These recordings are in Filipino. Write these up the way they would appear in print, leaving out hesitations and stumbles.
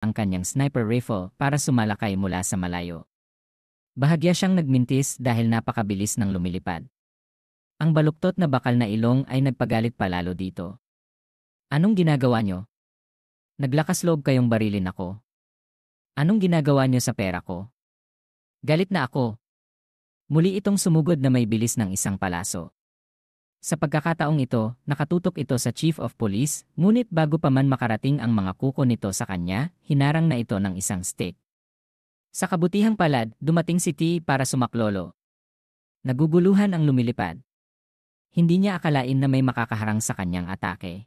ang kanyang sniper rifle para sumalakay mula sa malayo. Bahagya siyang nagmintis dahil napakabilis ng lumilipad. Ang baluktot na bakal na ilong ay nagpagalit palalo dito. Anong ginagawa nyo? Naglakas loob kayong barilin ako. Anong ginagawa nyo sa pera ko? Galit na ako. Muli itong sumugod na may bilis ng isang palaso. Sa pagkakataong ito, nakatutok ito sa Chief of Police, ngunit bago pa man makarating ang mga kuko nito sa kanya, hinarang na ito ng isang stick. Sa kabutihang palad, dumating si T para sumaklolo. Naguguluhan ang lumilipad. Hindi niya akalain na may makakaharang sa kanyang atake.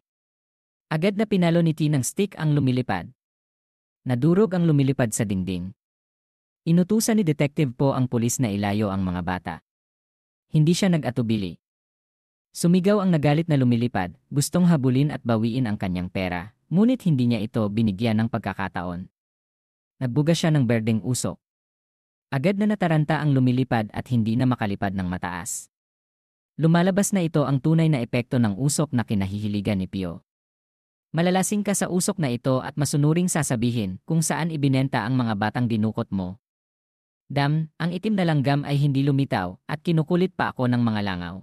Agad na pinalo ni T ng stick ang lumilipad. Nadurog ang lumilipad sa dingding. Inutusan ni Detective Po ang pulis na ilayo ang mga bata. Hindi siya nag-atubili. Sumigaw ang nagalit na lumilipad, gustong habulin at bawiin ang kanyang pera, ngunit hindi niya ito binigyan ng pagkakataon. Nagbuga siya ng berdeng usok. Agad na nataranta ang lumilipad at hindi na makalipad ng mataas. Lumalabas na ito ang tunay na epekto ng usok na kinahihiligan ni Pio. Malalasing ka sa usok na ito at masunuring sasabihin kung saan ibinenta ang mga batang dinukot mo. Dam, ang itim na langgam ay hindi lumitaw at kinukulit pa ako ng mga langaw.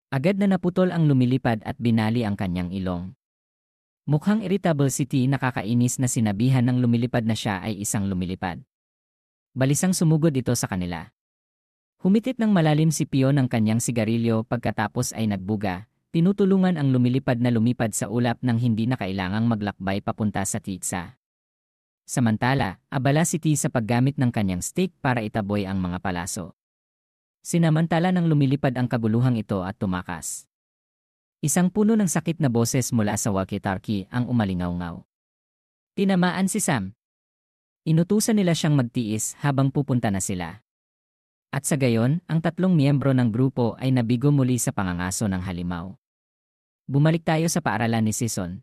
Agad na naputol ang lumilipad at binali ang kanyang ilong. Mukhang irritable si T, nakakainis na sinabihan ng lumilipad na siya ay isang lumilipad. Balisang sumugod ito sa kanila. Humitit ng malalim si Pio ng kanyang sigarilyo pagkatapos ay nagbuga. Tinutulungan ang lumilipad na lumipad sa ulap nang hindi na kailangang maglakbay papunta sa titsa. Samantala, abala si T sa paggamit ng kanyang stick para itaboy ang mga palaso. Sinamantala ng lumilipad ang kaguluhang ito at tumakas. Isang puno ng sakit na boses mula sa walkie-talkie ang umalingaw-ngaw. Tinamaan si Sam. Inutusan nila siyang magtiis habang pupunta na sila. At sa gayon, ang tatlong miyembro ng grupo ay nabigo muli sa pangangaso ng halimaw. Bumalik tayo sa paaralan ni Sison.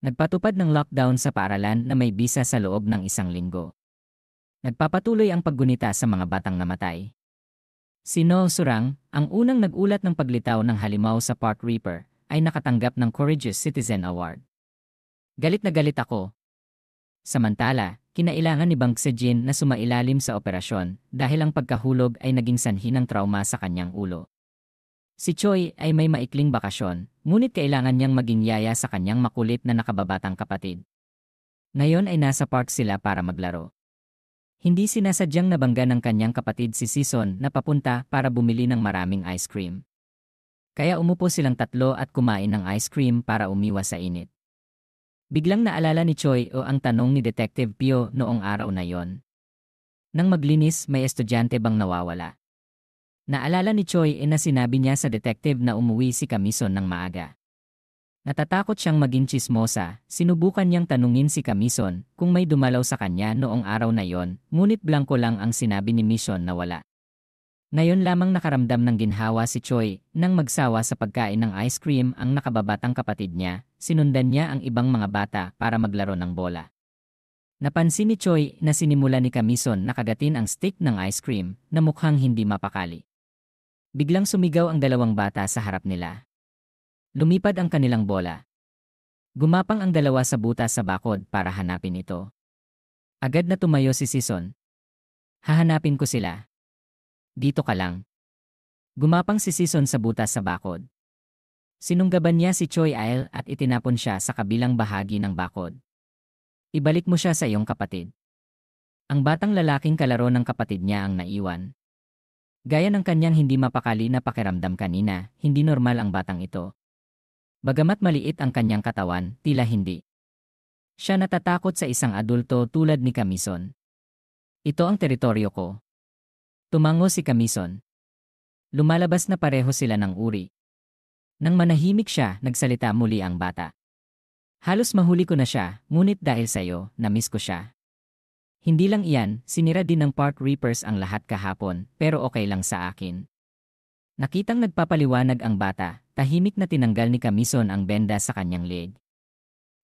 Nagpatupad ng lockdown sa paaralan na may bisa sa loob ng 1 linggo. Nagpapatuloy ang paggunita sa mga batang namatay. Si No Surang, ang unang nag-ulat ng paglitaw ng halimaw sa Park Reaper, ay nakatanggap ng Courageous Citizen Award. Galit na galit ako. Samantala, kinailangan ni Bang Sejin na sumailalim sa operasyon dahil ang pagkahulog ay naging sanhi ng trauma sa kanyang ulo. Si Choi ay may maikling bakasyon, ngunit kailangan niyang maging yaya sa kanyang makulit na nakababatang kapatid. Ngayon ay nasa park sila para maglaro. Hindi sinasadyang nabangga ng kanyang kapatid si Sison na papunta para bumili ng maraming ice cream. Kaya umupo silang tatlo at kumain ng ice cream para umiwas sa init. Biglang naalala ni Choi o ang tanong ni Detective Pio noong araw na yon. Nang maglinis, may estudyante bang nawawala? Naalala ni Choi na sinabi niya sa detective na umuwi si Kamison ng maaga. Natatakot siyang maging tsismosa, sinubukan niyang tanungin si Kamison kung may dumalaw sa kanya noong araw na yon, ngunit blanko lang ang sinabi ni Mission na wala. Ngayon lamang nakaramdam ng ginhawa si Choi nang magsawa sa pagkain ng ice cream ang nakababatang kapatid niya, sinundan niya ang ibang mga bata para maglaro ng bola. Napansin ni Choi na sinimula ni Kamison na kagatin ang stick ng ice cream na mukhang hindi mapakali. Biglang sumigaw ang dalawang bata sa harap nila. Lumipad ang kanilang bola. Gumapang ang dalawa sa butas sa bakod para hanapin ito. Agad na tumayo si Sison. Hahanapin ko sila. Dito ka lang. Gumapang si Sison sa butas sa bakod. Sinunggaban niya si Choi Ail at itinapon siya sa kabilang bahagi ng bakod. Ibalik mo siya sa iyong kapatid. Ang batang lalaking kalaro ng kapatid niya ang naiwan. Gaya ng kanyang hindi mapakali na pakiramdam kanina, hindi normal ang batang ito. Bagamat maliit ang kanyang katawan, tila hindi. Siya natatakot sa isang adulto tulad ni Kamison. Ito ang teritoryo ko. Tumango si Kamison. Lumalabas na pareho sila ng uri. Nang manahimik siya, nagsalita muli ang bata. Halos mahuli ko na siya, ngunit dahil sa'yo, na-miss ko siya. Hindi lang iyan, sinira din ng Park Reapers ang lahat kahapon, pero okay lang sa akin. Nakitang nagpapaliwanag ang bata, tahimik na tinanggal ni Kamison ang benda sa kanyang leg.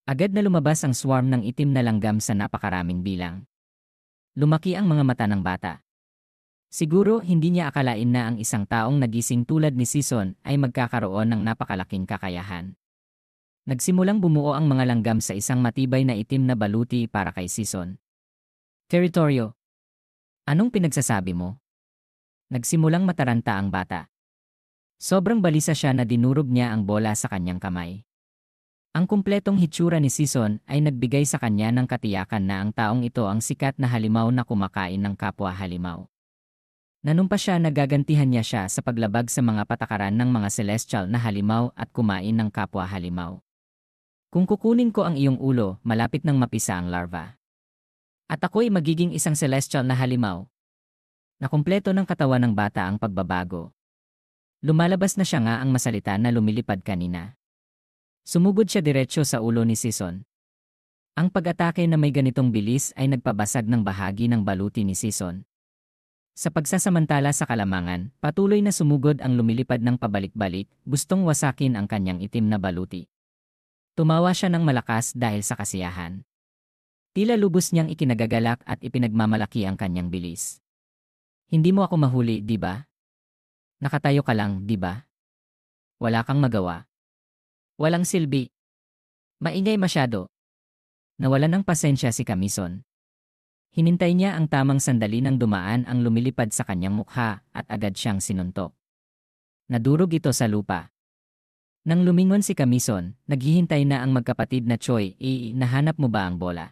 Agad na lumabas ang swarm ng itim na langgam sa napakaraming bilang. Lumaki ang mga mata ng bata. Siguro hindi niya akalain na ang isang taong nagising tulad ni Sison ay magkakaroon ng napakalaking kakayahan. Nagsimulang bumuo ang mga langgam sa isang matibay na itim na baluti para kay Season. Teritoryo. Anong pinagsasabi mo? Nagsimulang mataranta ang bata. Sobrang balisa siya na dinurog niya ang bola sa kanyang kamay. Ang kumpletong hitsura ni Season ay nagbigay sa kanya ng katiyakan na ang taong ito ang sikat na halimaw na kumakain ng kapwa halimaw. Nanumpa siya na gagantihan niya siya sa paglabag sa mga patakaran ng mga celestial na halimaw at kumain ng kapwa halimaw. Kung kukunin ko ang iyong ulo, malapit nang mapisa ang larva. At ako'y magiging isang celestial na halimaw. Nakumpleto ng katawan ng bata ang pagbabago. Lumalabas na siya nga ang masalita na lumilipad kanina. Sumugod siya diretsyo sa ulo ni Season. Ang pag-atake na may ganitong bilis ay nagpabasag ng bahagi ng baluti ni Season. Sa pagsasamantala sa kalamangan, patuloy na sumugod ang lumilipad ng pabalik-balik, gustong wasakin ang kanyang itim na baluti. Tumawa siya ng malakas dahil sa kasiyahan. Tila lubos niyang ikinagagalak at ipinagmamalaki ang kanyang bilis. Hindi mo ako mahuli, di ba? Nakatayo ka lang, di ba? Wala kang magawa. Walang silbi. Maingay masyado. Nawalan ng pasensya si Camison. Hinintay niya ang tamang sandali nang dumaan ang lumilipad sa kanyang mukha at agad siyang sinuntok. Nadurog ito sa lupa. Nang lumingon si Camison, naghihintay na ang magkapatid na Choi. Nahanap mo ba ang bola?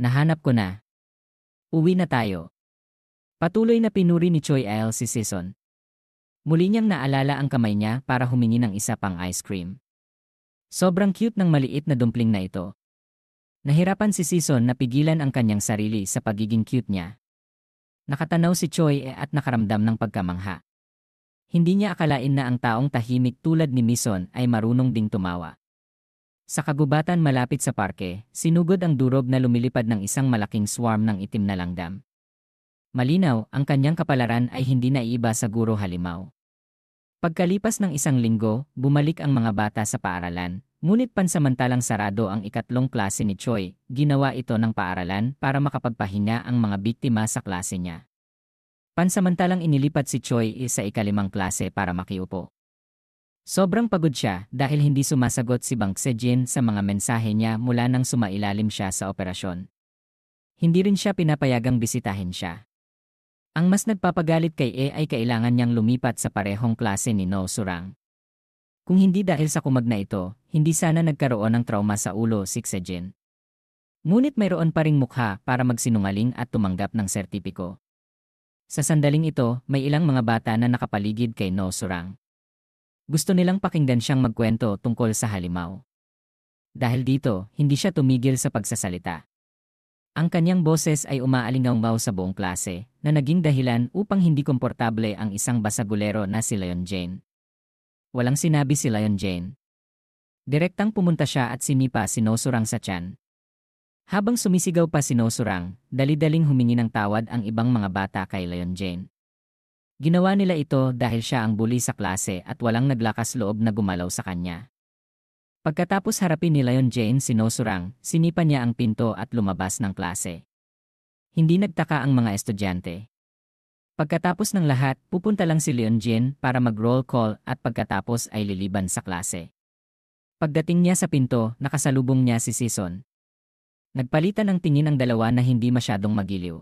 Nahanap ko na. Uwi na tayo. Patuloy na pinuri ni Choi Al si Season. Muli niyang naalala ang kamay niya para humingi ng isa pang ice cream. Sobrang cute ng maliit na dumpling na ito. Nahirapan si Season na pigilan ang kanyang sarili sa pagiging cute niya. Nakatanaw si Choi at nakaramdam ng pagkamangha. Hindi niya akalain na ang taong tahimik tulad ni Mison ay marunong ding tumawa. Sa kagubatan malapit sa parke, sinugod ang durog na lumilipad ng isang malaking swarm ng itim na langgam. Malinaw, ang kanyang kapalaran ay hindi naiiba sa guro halimaw. Pagkalipas ng isang linggo, bumalik ang mga bata sa paaralan, ngunit pansamantalang sarado ang ikatlong klase ni Choi. Ginawa ito ng paaralan para makapagpahinga ang mga biktima sa klase niya. Pansamantalang inilipat si Choi sa ikalimang klase para makiupo. Sobrang pagod siya dahil hindi sumasagot si Bang Sejin sa mga mensahe niya mula nang sumailalim siya sa operasyon. Hindi rin siya pinapayagang bisitahin siya. Ang mas nagpapagalit kay ay kailangan niyang lumipat sa parehong klase ni No Surang. Kung hindi dahil sa kumag na ito, hindi sana nagkaroon ng trauma sa ulo si Sejin. Ngunit mayroon pa ring mukha para magsinungaling at tumanggap ng sertipiko. Sa sandaling ito, may ilang mga bata na nakapaligid kay No Surang. Gusto nilang pakinggan siyang magkwento tungkol sa halimaw. Dahil dito, hindi siya tumigil sa pagsasalita. Ang kanyang boses ay umaalingaw sa buong klase, na naging dahilan upang hindi komportable ang isang basagulero na si Leon Jane. Walang sinabi si Leon Jane. Direktang pumunta siya at sinipa si No Surang sa tiyan. Habang sumisigaw pa si No Surang, dali-daling humingi ng tawad ang ibang mga bata kay Leon Jane. Ginawa nila ito dahil siya ang bully sa klase at walang naglakas loob na gumalaw sa kanya. Pagkatapos harapin ni Leon Jane si No Surang, sinipa niya ang pinto at lumabas ng klase. Hindi nagtaka ang mga estudyante. Pagkatapos ng lahat, pupunta lang si Leon Jane para mag-roll call at pagkatapos ay liliban sa klase. Pagdating niya sa pinto, nakasalubong niya si Season. Nagpalitan ng tingin ang dalawa na hindi masyadong magiliw.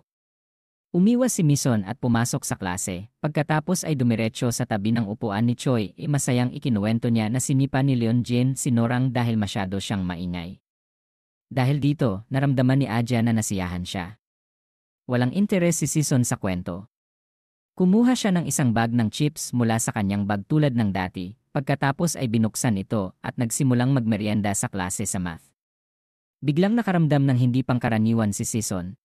Umiwas si Mison at pumasok sa klase, pagkatapos ay dumiretso sa tabi ng upuan ni Choi. Masayang ikinuwento niya na sinipa ni Leon Jin si Norang dahil masyado siyang maingay. Dahil dito, naramdaman ni Aja na nasiyahan siya. Walang interes si Season sa kwento. Kumuha siya ng isang bag ng chips mula sa kanyang bag tulad ng dati, pagkatapos ay binuksan ito at nagsimulang magmeryenda sa klase sa math. Biglang nakaramdam ng hindi pangkaraniwan si Season.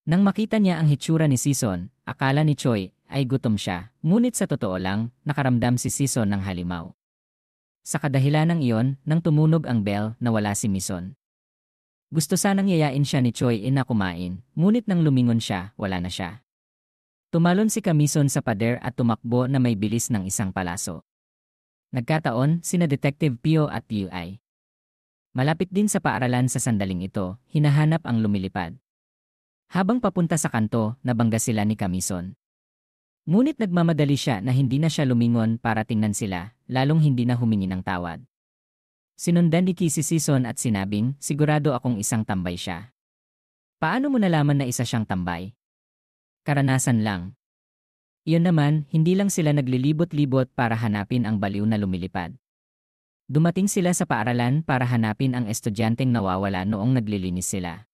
Nang makita niya ang hitsura ni Season, akala ni Choi ay gutom siya, ngunit sa totoo lang, nakaramdam si Season ng halimaw. Sa kadahilanang iyon, nang tumunog ang bell, nawala si Mison. Gusto sanang yayain siya ni Choi na kumain, ngunit nang lumingon siya, wala na siya. Tumalon si Camison sa pader at tumakbo na may bilis ng isang palaso. Nagkataon, sina Detective Pio at UI. Malapit din sa paaralan sa sandaling ito, hinahanap ang lumilipad. Habang papunta sa kanto, nabangga sila ni Camison. Ngunit nagmamadali siya na hindi na siya lumingon para tingnan sila, lalong hindi na humingi ng tawad. Sinundan ni Ki si Sison at sinabing, sigurado akong isang tambay siya. Paano mo nalaman na isa siyang tambay? Karanasan lang. Iyon naman, hindi lang sila naglilibot-libot para hanapin ang baliw na lumilipad. Dumating sila sa paaralan para hanapin ang estudyanteng nawawala noong naglilinis sila.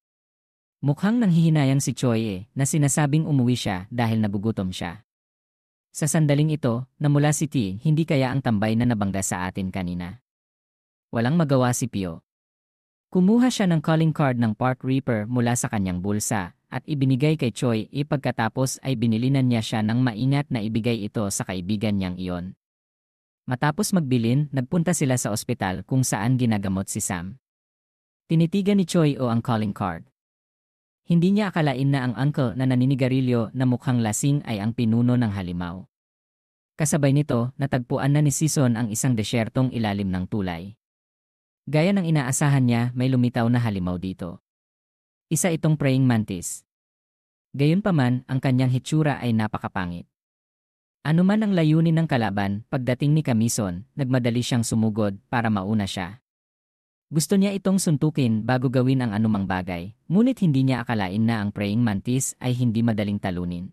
Mukhang nanghihinayang si Choi na sinasabing umuwi siya dahil nagugutom siya. Sa sandaling ito, namula si T, hindi kaya ang tambay na nabangga sa atin kanina. Walang magawa si Pio. Kumuha siya ng calling card ng Park Reaper mula sa kanyang bulsa at ibinigay kay Choi pagkatapos ay binilinan niya siya ng maingat na ibigay ito sa kaibigan niyang iyon. Matapos magbilin, nagpunta sila sa ospital kung saan ginagamot si Sam. Tinitigan ni Choi ang calling card. Hindi niya akalain na ang uncle na naninigarilyo na mukhang lasing ay ang pinuno ng halimaw. Kasabay nito, natagpuan na ni Sison ang isang desyertong ilalim ng tulay. Gaya ng inaasahan niya, may lumitaw na halimaw dito. Isa itong praying mantis. Gayunpaman, ang kanyang hitsura ay napakapangit. Anuman ang layunin ng kalaban, pagdating ni Kamison, nagmadali siyang sumugod para mauna siya. Gusto niya itong suntukin bago gawin ang anumang bagay, ngunit hindi niya akalain na ang praying mantis ay hindi madaling talunin.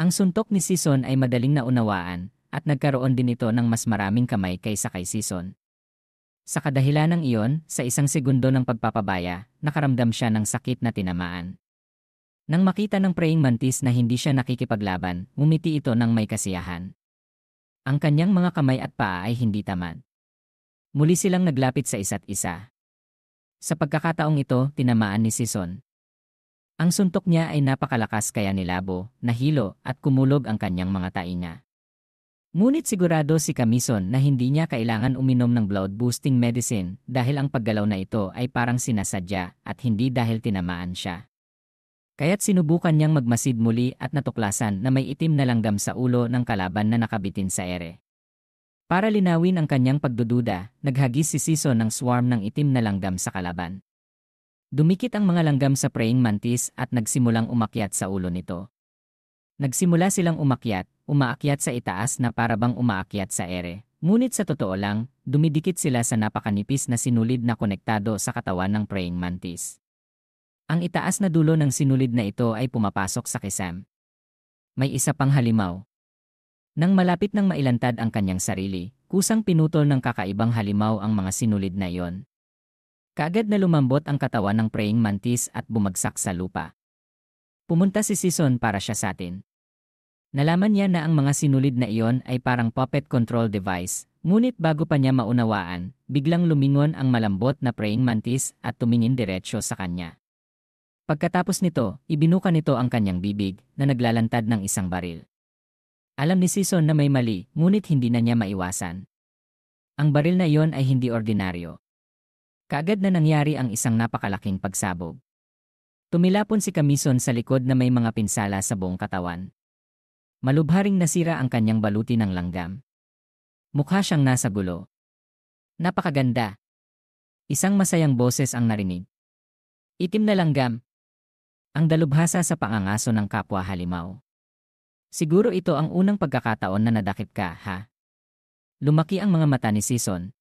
Ang suntok ni Sison ay madaling naunawaan, at nagkaroon din ito ng mas maraming kamay kaysa kay Sison. Sa kadahilanang iyon, sa isang segundo ng pagpapabaya, nakaramdam siya ng sakit na tinamaan. Nang makita ng praying mantis na hindi siya nakikipaglaban, ngumiti ito ng may kasiyahan. Ang kanyang mga kamay at paa ay hindi tamad. Muli silang naglapit sa isa't isa. Sa pagkakataong ito, tinamaan ni Sison. Ang suntok niya ay napakalakas kaya nilabo, nahilo at kumulog ang kanyang mga tainga. Ngunit sigurado si Kamison na hindi niya kailangan uminom ng blood-boosting medicine dahil ang paggalaw na ito ay parang sinasadya at hindi dahil tinamaan siya. Kaya't sinubukan niyang magmasid muli at natuklasan na may itim na langgam sa ulo ng kalaban na nakabitin sa ere. Para linawin ang kanyang pagdududa, naghagis si Sison ng swarm ng itim na langgam sa kalaban. Dumikit ang mga langgam sa praying mantis at nagsimulang umakyat sa ulo nito. Nagsimula silang umaakyat sa itaas na parabang umaakyat sa ere. Ngunit sa totoo lang, dumidikit sila sa napakanipis na sinulid na konektado sa katawan ng praying mantis. Ang itaas na dulo ng sinulid na ito ay pumapasok sa kisam. May isa pang halimaw. Nang malapit nang mailantad ang kanyang sarili, kusang pinutol ng kakaibang halimaw ang mga sinulid na iyon. Kaagad na lumambot ang katawan ng praying mantis at bumagsak sa lupa. Pumunta si Sison para siya sa atin. Nalaman niya na ang mga sinulid na iyon ay parang puppet control device, ngunit bago pa niya maunawaan, biglang lumingon ang malambot na praying mantis at tumingin diretsyo sa kanya. Pagkatapos nito, ibinuka nito ang kanyang bibig na naglalantad ng isang baril. Alam ni Sison na may mali, ngunit hindi na niya maiwasan. Ang baril na iyon ay hindi ordinaryo. Kaagad na nangyari ang isang napakalaking pagsabog. Tumilapon si Kamison sa likod na may mga pinsala sa buong katawan. Malubharing nasira ang kanyang baluti ng langgam. Mukha siyang nasa gulo. Napakaganda. Isang masayang boses ang narinig. Itim na langgam. Ang dalubhasa sa pangangaso ng kapwa halimaw. Siguro ito ang unang pagkakataon na nadakip ka, ha? Lumaki ang mga mata ni Sison.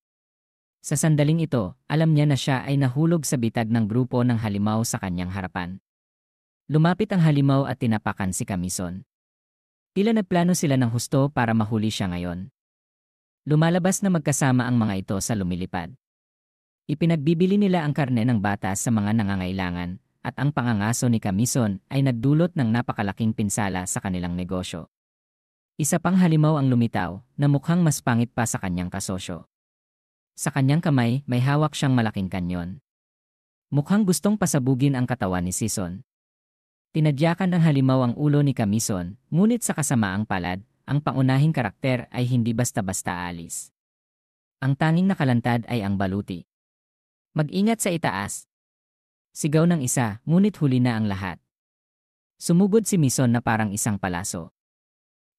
Sa sandaling ito, alam niya na siya ay nahulog sa bitag ng grupo ng halimaw sa kanyang harapan. Lumapit ang halimaw at tinapakan si Kamison. Tila nagplano sila ng husto para mahuli siya ngayon. Lumalabas na magkasama ang mga ito sa lumilipad. Ipinagbibili nila ang karne ng bata sa mga nangangailangan, at ang pangangaso ni Kamison ay nagdulot ng napakalaking pinsala sa kanilang negosyo. Isa pang halimaw ang lumitaw, na mukhang mas pangit pa sa kanyang kasosyo. Sa kanyang kamay, may hawak siyang malaking kanyon. Mukhang gustong pasabugin ang katawan ni Sison. Tinadyakan ng halimaw ang ulo ni Kamison, ngunit sa kasamaang palad, ang pangunahing karakter ay hindi basta-basta alis. Ang tanging nakalantad ay ang baluti. Mag-ingat sa itaas. Sigaw ng isa, ngunit huli na ang lahat. Sumugod si Mison na parang isang palaso.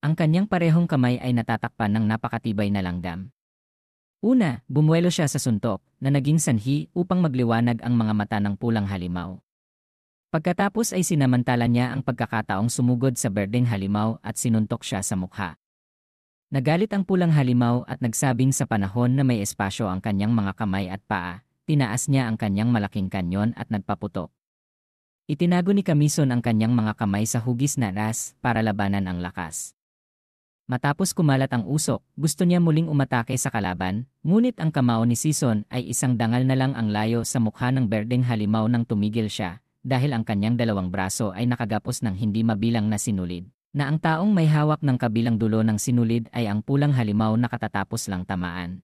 Ang kanyang parehong kamay ay natatakpan ng napakatibay na langgam. Una, bumuelo siya sa suntok na naging sanhi upang magliwanag ang mga mata ng pulang halimaw. Pagkatapos ay sinamantala niya ang pagkakataong sumugod sa berdeng halimaw at sinuntok siya sa mukha. Nagalit ang pulang halimaw at nagsabing sa panahon na may espasyo ang kanyang mga kamay at paa, tinaas niya ang kanyang malaking kanyon at nagpaputok. Itinago ni Kamison ang kanyang mga kamay sa hugis na ras para labanan ang lakas. Matapos kumalat ang usok, gusto niya muling umatake sa kalaban, ngunit ang kamao ni Sison ay isang dangal na lang ang layo sa mukha ng berdeng halimaw nang tumigil siya, dahil ang kanyang dalawang braso ay nakagapos ng hindi mabilang na sinulid, na ang taong may hawak ng kabilang dulo ng sinulid ay ang pulang halimaw na katatapos lang tamaan.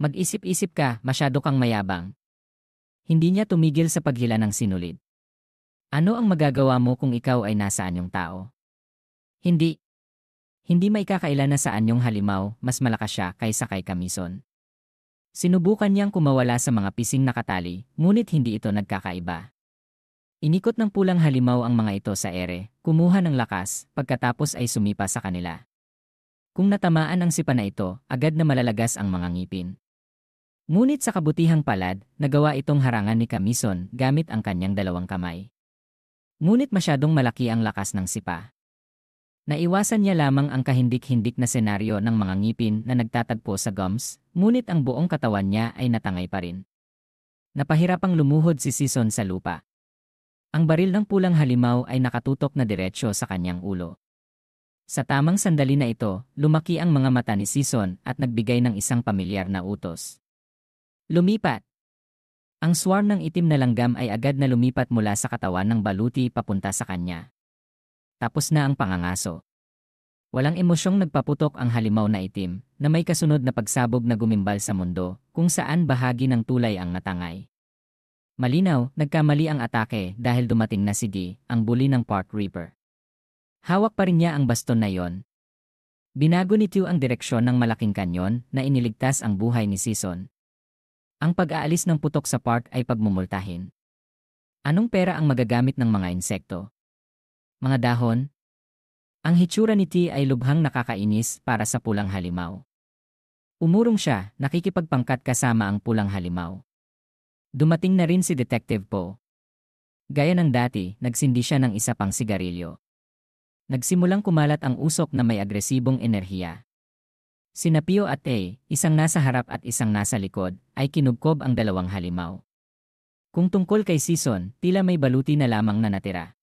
Mag-isip-isip ka, masyado kang mayabang. Hindi niya tumigil sa paghila ng sinulid. Ano ang magagawa mo kung ikaw ay nasa anyong tao? Hindi. Hindi maikakaila na sa anyong halimaw, mas malakas siya kaysa kay Kamison. Sinubukan niyang kumawala sa mga pising nakatali, ngunit hindi ito nagkakaiba. Inikot ng pulang halimaw ang mga ito sa ere, kumuha ng lakas, pagkatapos ay sumipa sa kanila. Kung natamaan ang sipa na ito, agad na malalagas ang mga ngipin. Ngunit sa kabutihang palad, nagawa itong harangan ni Kamison gamit ang kanyang dalawang kamay. Ngunit masyadong malaki ang lakas ng sipa. Naiwasan niya lamang ang kahindik-hindik na senaryo ng mga ngipin na nagtatagpo sa gums, ngunit ang buong katawan niya ay natangay pa rin. Napahirapang lumuhod si Sison sa lupa. Ang baril ng pulang halimaw ay nakatutok na diretsyo sa kanyang ulo. Sa tamang sandali na ito, lumaki ang mga mata ni Sison at nagbigay ng isang pamilyar na utos. Lumipat! Ang swarm ng itim na langgam ay agad na lumipat mula sa katawan ng baluti papunta sa kanya. Tapos na ang pangangaso. Walang emosyong nagpaputok ang halimaw na itim, na may kasunod na pagsabog na gumimbal sa mundo, kung saan bahagi ng tulay ang natangay. Malinaw, nagkamali ang atake dahil dumating na si G, ang bully ng Park Reaper. Hawak pa rin niya ang baston na yon. Binago ni Tew ang direksyon ng malaking kanyon na iniligtas ang buhay ni Sison. Ang pag-aalis ng putok sa park ay pagmumultahin. Anong pera ang magagamit ng mga insekto? Mga dahon? Ang hitsura ni T ay lubhang nakakainis para sa pulang halimaw. Umurong siya, nakikipagpangkat kasama ang pulang halimaw. Dumating na rin si Detective Poe. Gaya ng dati, nagsindi siya ng isa pang sigarilyo. Nagsimulang kumalat ang usok na may agresibong enerhiya. Sina Pio at A, isang nasa harap at isang nasa likod, ay kinubkob ang dalawang halimaw. Kung tungkol kay Sison, tila may baluti na lamang na natira.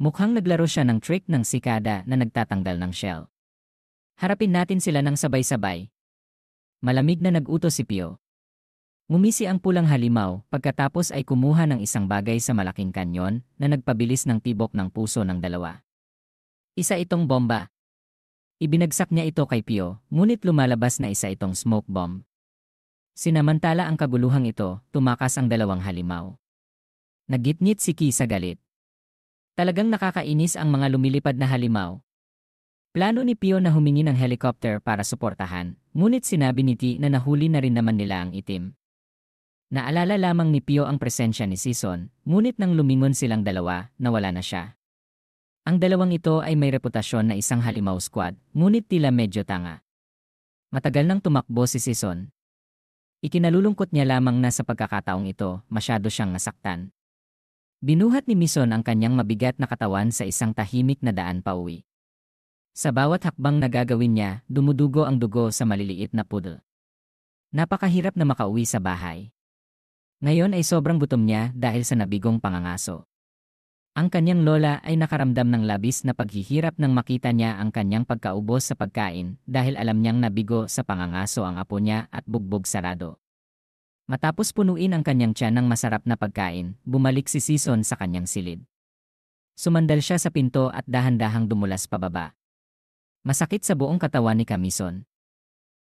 Mukhang naglaro siya ng trick ng sikada na nagtatanggal ng shell. Harapin natin sila ng sabay-sabay. Malamig na nag-utos si Pio. Ngumisi ang pulang halimaw, pagkatapos ay kumuha ng isang bagay sa malaking kanyon na nagpabilis ng tibok ng puso ng dalawa. Isa itong bomba. Ibinagsak niya ito kay Pio, ngunit lumalabas na isa itong smoke bomb. Sinamantala ang kaguluhang ito, tumakas ang dalawang halimaw. Nagitngit si Ki sa galit. Talagang nakakainis ang mga lumilipad na halimaw. Plano ni Pio na humingi ng helicopter para suportahan, ngunit sinabi ni T na nahuli na rin naman nila ang itim. Naalala lamang ni Pio ang presensya ni Sison, ngunit nang lumingon silang dalawa, nawala na siya. Ang dalawang ito ay may reputasyon na isang halimaw squad, ngunit tila medyo tanga. Matagal nang tumakbo si Sison. Ikinalulungkot niya lamang na sa pagkakataong ito, masyado siyang nasaktan. Binuhat ni Mison ang kanyang mabigat na katawan sa isang tahimik na daan pauwi. Sa bawat hakbang na gagawin niya, dumudugo ang dugo sa maliliit na poodle. Napakahirap na makauwi sa bahay. Ngayon ay sobrang gutom niya dahil sa nabigong pangangaso. Ang kanyang lola ay nakaramdam ng labis na paghihirap nang makita niya ang kanyang pagkaubos sa pagkain dahil alam niyang nabigo sa pangangaso ang apo niya at bugbog sarado. Matapos punuin ang kanyang tiyan ng masarap na pagkain, bumalik si Sison sa kanyang silid. Sumandal siya sa pinto at dahan-dahang dumulas pababa. Masakit sa buong katawan ni Kamison.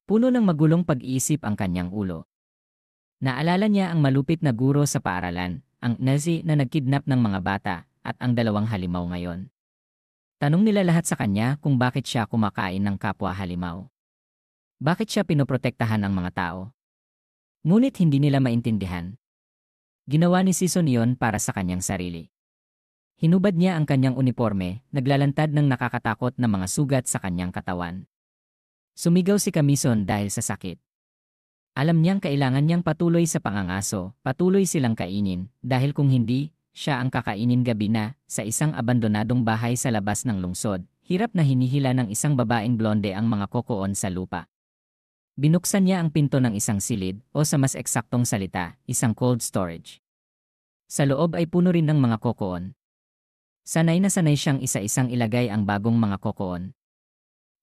Puno ng magulong pag-iisip ang kanyang ulo. Naalala niya ang malupit na guro sa paaralan, ang Nazi na nagkidnap ng mga bata, at ang dalawang halimaw ngayon. Tanong nila lahat sa kanya kung bakit siya kumakain ng kapwa halimaw. Bakit siya pinoprotektahan ng mga tao? Ngunit hindi nila maintindihan. Ginawa ni Sison iyon para sa kanyang sarili. Hinubad niya ang kanyang uniforme, naglalantad ng nakakatakot na mga sugat sa kanyang katawan. Sumigaw si Kamison dahil sa sakit. Alam niyang kailangan niyang patuloy sa pangangaso, patuloy silang kainin, dahil kung hindi, siya ang kakainin gabi na, sa isang abandonadong bahay sa labas ng lungsod, hirap na hinihila ng isang babaeng blonde ang mga kokoon sa lupa. Binuksan niya ang pinto ng isang silid o sa mas eksaktong salita, isang cold storage. Sa loob ay puno rin ng mga kokoon. Sanay na sanay siyang isa-isang ilagay ang bagong mga kokoon.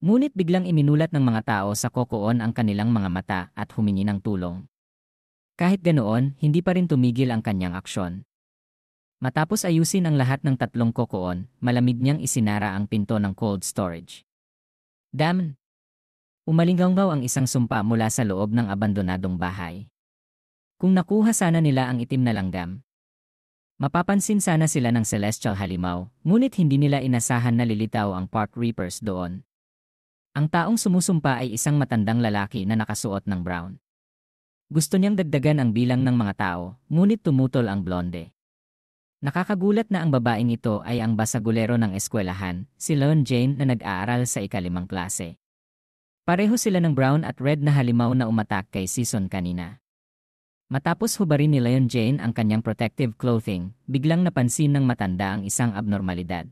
Ngunit biglang iminulat ng mga tao sa kokoon ang kanilang mga mata at humingi ng tulong. Kahit ganoon, hindi pa rin tumigil ang kanyang aksyon. Matapos ayusin ang lahat ng tatlong kokoon, malamig niyang isinara ang pinto ng cold storage. Damn! Umalinggaw ang isang sumpa mula sa loob ng abandonadong bahay. Kung nakuha sana nila ang itim na langgam, mapapansin sana sila ng celestial halimaw, ngunit hindi nila inasahan na lilitaw ang Park Reapers doon. Ang taong sumusumpa ay isang matandang lalaki na nakasuot ng brown. Gusto niyang dagdagan ang bilang ng mga tao, ngunit tumutol ang blonde. Nakakagulat na ang babaeng ito ay ang basagulero ng eskwelahan, si Leon Jane na nag-aaral sa ika-5 klase. Pareho sila ng brown at red na halimaw na umatak kay Season kanina. Matapos hubarin ni Leon Jane ang kanyang protective clothing, biglang napansin ng matanda ang isang abnormalidad.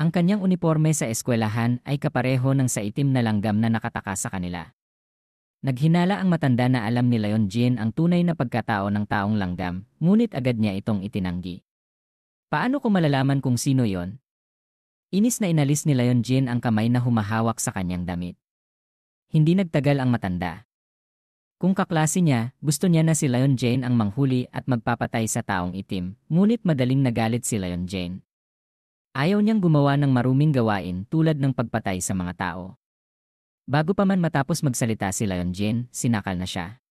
Ang kanyang uniforme sa eskwelahan ay kapareho ng sa itim na langgam na nakataka sa kanila. Naghinala ang matanda na alam ni Leon Jane ang tunay na pagkatao ng taong langgam, ngunit agad niya itong itinanggi. Paano ko malalaman kung sino yon? Inis na inalis ni Leon Jane ang kamay na humahawak sa kanyang damit. Hindi nagtagal ang matanda. Kung kaklase niya, gusto niya na si Leon Jane ang manghuli at magpapatay sa taong itim, ngunit madaling nagalit si Leon Jane. Ayaw niyang gumawa ng maruming gawain tulad ng pagpatay sa mga tao. Bago pa man matapos magsalita si Leon Jane, sinakal na siya.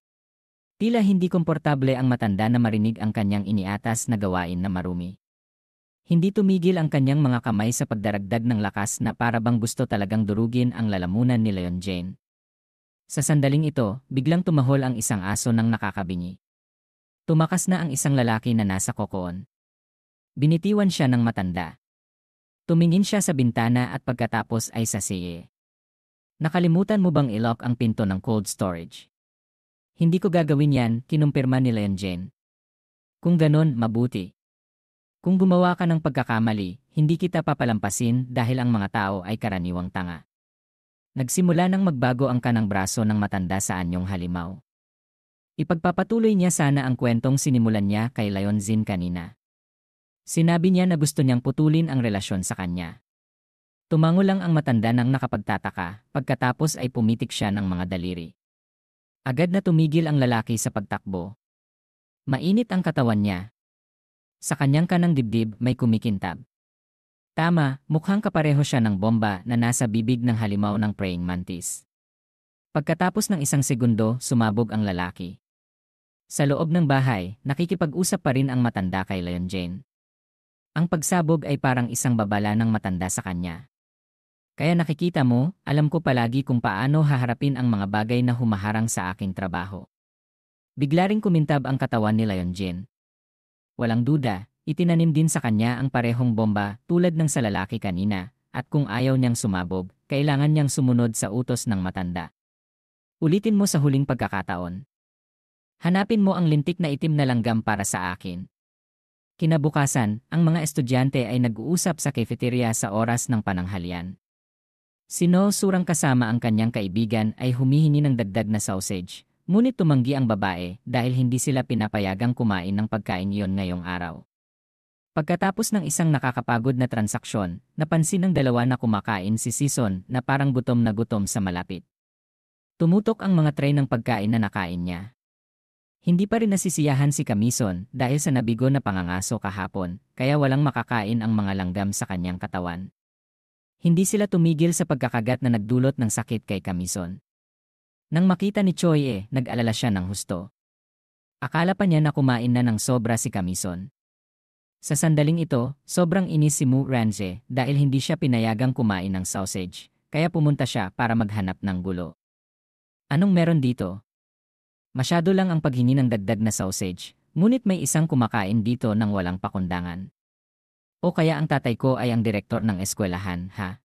Tila hindi komportable ang matanda na marinig ang kanyang iniatas na gawain na marumi. Hindi tumigil ang kanyang mga kamay sa pagdaragdag ng lakas na para bang gusto talagang durugin ang lalamunan ni Leon Jane. Sa sandaling ito, biglang tumahol ang isang aso ng nakakabingi. Tumakas na ang isang lalaki na nasa kokoon. Binitiwan siya ng matanda. Tumingin siya sa bintana at pagkatapos ay sa siye. Nakalimutan mo bang i-lock ang pinto ng cold storage? Hindi ko gagawin yan, kinumpirma ni Leon Jane. Kung ganon, mabuti. Kung gumawa ka ng pagkakamali, hindi kita papalampasin dahil ang mga tao ay karaniwang tanga. Nagsimula nang magbago ang kanang braso ng matanda sa anyong halimaw. Ipagpapatuloy niya sana ang kwentong sinimulan niya kay Leon Jane kanina. Sinabi niya na gusto niyang putulin ang relasyon sa kanya. Tumango lang ang matanda nang nakapagtataka, pagkatapos ay pumitik siya ng mga daliri. Agad na tumigil ang lalaki sa pagtakbo. Mainit ang katawan niya. Sa kanyang kanang dibdib may kumikintab. Tama, mukhang kapareho siya ng bomba na nasa bibig ng halimaw ng praying mantis. Pagkatapos ng isang segundo, sumabog ang lalaki. Sa loob ng bahay, nakikipag-usap pa rin ang matanda kay Leon Jane. Ang pagsabog ay parang isang babala ng matanda sa kanya. Kaya nakikita mo, alam ko palagi kung paano haharapin ang mga bagay na humaharang sa aking trabaho. Bigla ring kumintab ang katawan ni Leon Jane. Walang duda, itinanim din sa kanya ang parehong bomba tulad ng sa lalaki kanina, at kung ayaw niyang sumabog, kailangan niyang sumunod sa utos ng matanda. Ulitin mo sa huling pagkakataon. Hanapin mo ang lintik na itim na langgam para sa akin. Kinabukasan, ang mga estudyante ay nag-uusap sa cafeteria sa oras ng pananghalian. Surang kasama ang kanyang kaibigan ay humihingi ng dagdag na sausage, ngunit tumanggi ang babae dahil hindi sila pinapayagang kumain ng pagkain iyon ngayong araw. Pagkatapos ng isang nakakapagod na transaksyon, napansin ng dalawa na kumakain si Season na parang gutom na gutom sa malapit. Tumutok ang mga tray ng pagkain na nakain niya. Hindi pa rin nasisiyahan si Camison dahil sa nabigo na pangangaso kahapon, kaya walang makakain ang mga langgam sa kanyang katawan. Hindi sila tumigil sa pagkakagat na nagdulot ng sakit kay Camison. Nang makita ni Choi nag-alala siya ng husto. Akala pa niya na kumain na ng sobra si Camison. Sa sandaling ito, sobrang inis si Mu Ranze dahil hindi siya pinayagang kumain ng sausage, kaya pumunta siya para maghanap ng gulo. Anong meron dito? Masyado lang ang paghingi ng dagdag na sausage, ngunit may isang kumakain dito ng walang pakundangan. O kaya ang tatay ko ay ang direktor ng eskwelahan, ha?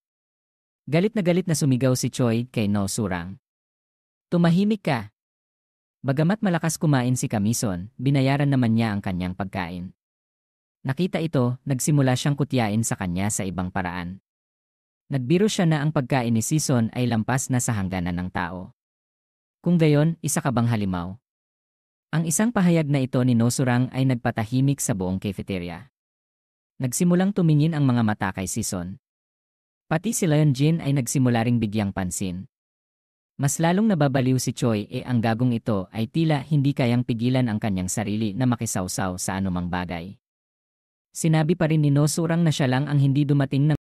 Galit na sumigaw si Choi kay No Surang. Tumahimik ka. Bagamat malakas kumain si Camison, binayaran naman niya ang kanyang pagkain. Nakita ito, nagsimula siyang kutyain sa kanya sa ibang paraan. Nagbiro siya na ang pagkain ni Season ay lampas na sa hangganan ng tao. Kung gayon, isa ka bang halimaw? Ang isang pahayag na ito ni Nosurang ay nagpatahimik sa buong cafeteria. Nagsimulang tumingin ang mga mata kay Season. Pati si Lion Jin ay nagsimula ring bigyang pansin. Mas lalong nababaliw si Choi ang gagong ito ay tila hindi kayang pigilan ang kanyang sarili na makisawsaw sa anumang bagay. Sinabi pa rin ni Nosurang na siya lang ang hindi dumating ng